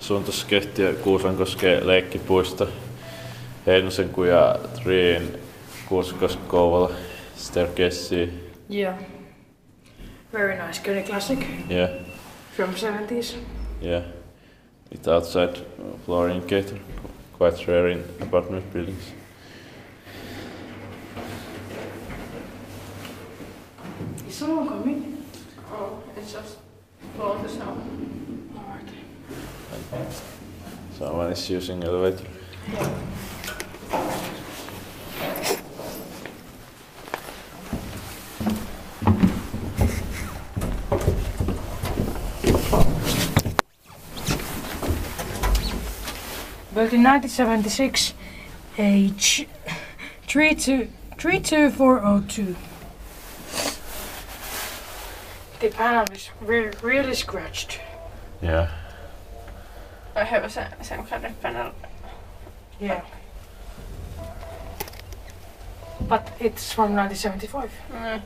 Suuntauskehti ja Kuusankosken leikkipuisto. Heinosenkuja, Triin, Kuusankoski, Kouvola, staircase. Yeah. Very nice, Kone classic. Yeah. From 70s. Yeah. With outside floor indicator, quite rare in apartment buildings. Is someone coming? Oh, it's just closed now. Alright. Someone is using elevator. Yeah. Built in 1976, age 32402. The panel is really scratched. Yeah. I have a same kind of panel. Yeah. But it's from 1975. Mm.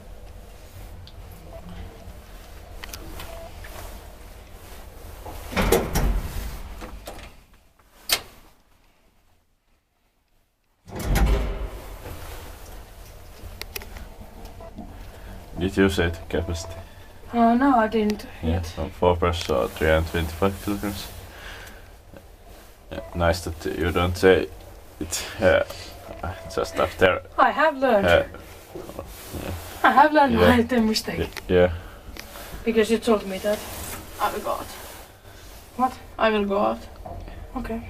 Did you say the capacity? No, I didn't Yeah, yet. from 4 persons or 325 kilograms. Yeah, nice that you don't say it just after. I have learned. Yeah. I have learned Yeah. my mistake. Yeah. Because you told me that. I will go out. What? I will go out. Okay.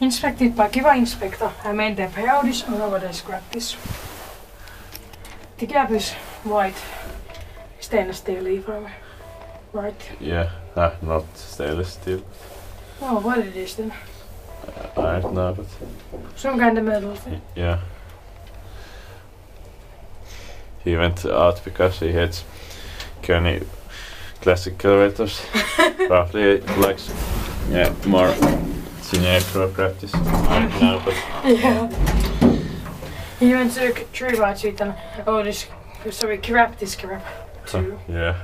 Inspected by Kiva Inspector. I made the payout is over the scratches. The gap is white stainless steel lever, right? Yeah. Not stainless steel. Oh, what it is then? I don't know, but Some kind of metal thing. yeah. He went out because he hates Kone classic elevators. Roughly he likes more generic practice. I don't know, but Yeah. He went to tree rides with an grab this grab too. yeah.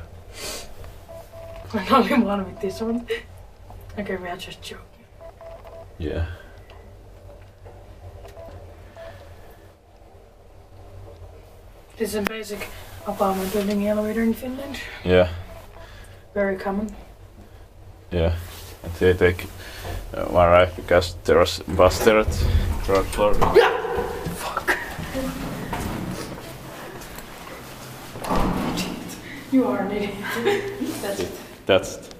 And only one with this one. Okay, we are just joking. Yeah. This is a basic apartment building elevator in Finland. Yeah. Very common. Yeah. And they take one ride because there was bus there at ground floor. Fuck. You are an idiot. That's it. That's it.